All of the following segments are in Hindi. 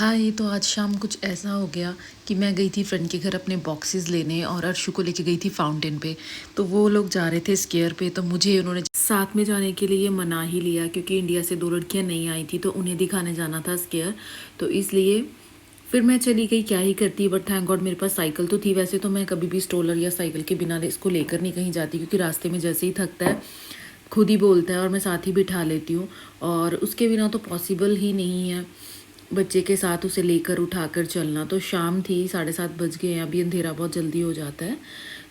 हाँ, ये तो आज शाम कुछ ऐसा हो गया कि मैं गई थी फ्रेंड के घर अपने बॉक्सेस लेने और अर्शु को लेके गई थी फाउंटेन पे। तो वो लोग जा रहे थे स्केयर पे, तो मुझे उन्होंने साथ में जाने के लिए मना ही लिया क्योंकि इंडिया से 2 लड़कियां नहीं आई थी तो उन्हें दिखाने जाना था स्केयर। तो इसलिए फिर मैं चली गई, क्या ही करती। बट थैंक गॉड मेरे पास साइकिल तो थी। वैसे तो मैं कभी भी स्ट्रोलर या साइकिल के बिना इसको लेकर नहीं कहीं जाती क्योंकि रास्ते में जैसे ही थकता है खुद ही बोलता है और मैं साथ ही बिठा लेती हूँ। और उसके बिना तो पॉसिबल ही नहीं है बच्चे के साथ उसे लेकर उठाकर चलना। तो शाम थी, 7:30 बज गए हैं, अभी अंधेरा बहुत जल्दी हो जाता है।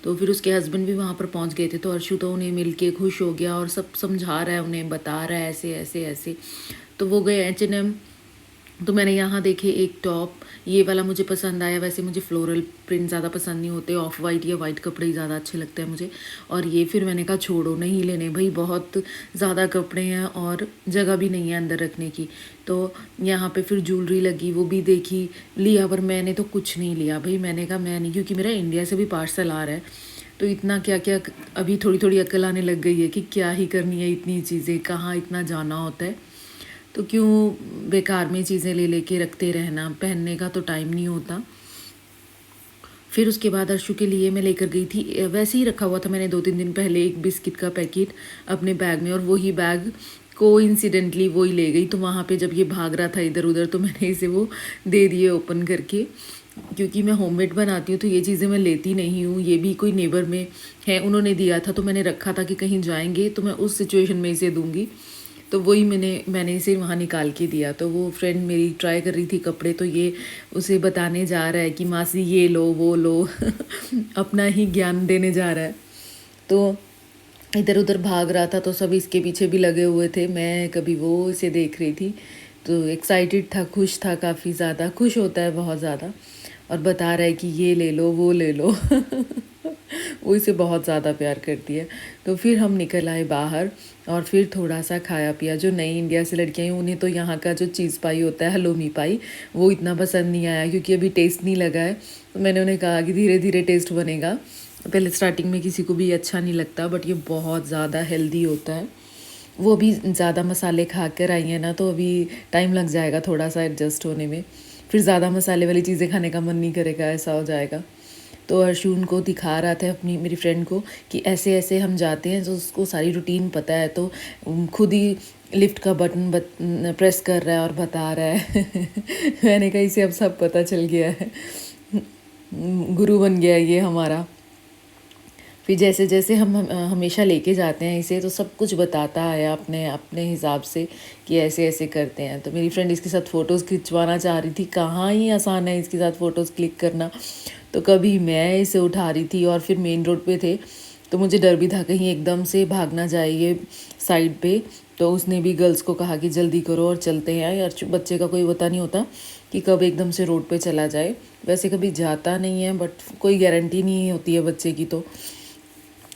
तो फिर उसके हस्बैंड भी वहाँ पर पहुँच गए थे, तो अर्शु तो उन्हें मिल के खुश हो गया और सब समझा रहा है, उन्हें बता रहा है ऐसे ऐसे ऐसे। तो वो गए H&M। तो मैंने यहाँ देखे एक टॉप, ये वाला मुझे पसंद आया। वैसे मुझे फ्लोरल प्रिंट ज़्यादा पसंद नहीं होते, ऑफ वाइट या वाइट कपड़े ही ज़्यादा अच्छे लगते हैं मुझे। और ये फिर मैंने कहा छोड़ो, नहीं लेने भाई, बहुत ज़्यादा कपड़े हैं और जगह भी नहीं है अंदर रखने की। तो यहाँ पे फिर ज्वेलरी लगी, वो भी देखी, लिया, पर मैंने तो कुछ नहीं लिया भाई। मैंने कहा मैं नहीं, क्योंकि मेरा इंडिया से भी पार्सल आ रहा है। तो इतना क्या क्या अभी थोड़ी थोड़ी अक्ल आने लग गई है कि क्या ही करनी है इतनी चीज़ें, कहाँ इतना जाना होता है। तो क्यों बेकार में चीज़ें ले लेके रखते रहना, पहनने का तो टाइम नहीं होता। फिर उसके बाद अर्शु के लिए मैं लेकर गई थी, वैसे ही रखा हुआ था मैंने 2-3 दिन पहले, एक बिस्किट का पैकेट अपने बैग में, और वही बैग कोइंसिडेंटली वो ही ले गई। तो वहाँ पे जब ये भाग रहा था इधर उधर तो मैंने इसे वो दे दिए ओपन करके, क्योंकि मैं होममेड बनाती हूँ तो ये चीज़ें मैं लेती नहीं हूँ। ये भी कोई नेबर में है, उन्होंने दिया था तो मैंने रखा था कि कहीं जाएंगे तो मैं उस सिचुएशन में इसे दूँगी। तो वही मैंने इसे वहाँ निकाल के दिया। तो वो फ्रेंड मेरी ट्राई कर रही थी कपड़े, तो ये उसे बताने जा रहा है कि मासी ये लो वो लो अपना ही ज्ञान देने जा रहा है। तो इधर उधर भाग रहा था तो सब इसके पीछे भी लगे हुए थे, मैं कभी वो इसे देख रही थी। तो एक्साइटेड था, खुश था, काफ़ी ज़्यादा खुश होता है, बहुत ज़्यादा। और बता रहा है कि ये ले लो वो ले लो वो इसे बहुत ज़्यादा प्यार करती है। तो फिर हम निकल आए बाहर और फिर थोड़ा सा खाया पिया। जो नई इंडिया से लड़कियाँ हैं उन्हें तो यहाँ का जो चीज़ पाई होता है, हलोमी पाई, वो इतना पसंद नहीं आया क्योंकि अभी टेस्ट नहीं लगा है। तो मैंने उन्हें कहा कि धीरे धीरे टेस्ट बनेगा, पहले स्टार्टिंग में किसी को भी अच्छा नहीं लगता, बट ये बहुत ज़्यादा हेल्दी होता है। वो अभी ज़्यादा मसाले खा कर आई हैं ना, तो अभी टाइम लग जाएगा थोड़ा सा एडजस्ट होने में। फिर ज़्यादा मसाले वाली चीज़ें खाने का मन नहीं करेगा, ऐसा हो जाएगा। तो अर्शुन को दिखा रहा था अपनी मेरी फ्रेंड को कि ऐसे ऐसे हम जाते हैं, तो उसको सारी रूटीन पता है। तो खुद ही लिफ्ट का बटन प्रेस कर रहा है और बता रहा है मैंने कहा इसे अब सब पता चल गया है, गुरु बन गया ये हमारा। फिर जैसे जैसे हम हमेशा लेके जाते हैं इसे, तो सब कुछ बताता है अपने अपने हिसाब से कि ऐसे ऐसे करते हैं। तो मेरी फ्रेंड इसके साथ फ़ोटोज़ खिंचवाना चाह रही थी, कहाँ ही आसान है इसके साथ फ़ोटोज़ क्लिक करना। तो कभी मैं इसे उठा रही थी और फिर मेन रोड पे थे, तो मुझे डर भी था कहीं एकदम से भाग ना जाए ये साइड पे। तो उसने भी गर्ल्स को कहा कि जल्दी करो और चलते हैं यार, बच्चे का कोई पता नहीं होता कि कब एकदम से रोड पे चला जाए। वैसे कभी जाता नहीं है, बट कोई गारंटी नहीं होती है बच्चे की। तो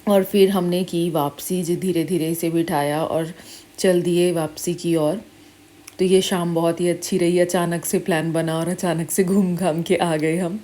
और फिर हमने की वापसी, जो धीरे धीरे इसे बिठाया और चल दिए वापसी की ओर। तो ये शाम बहुत ही अच्छी रही, अचानक से प्लान बना और अचानक से घूम घाम के आ गए हम।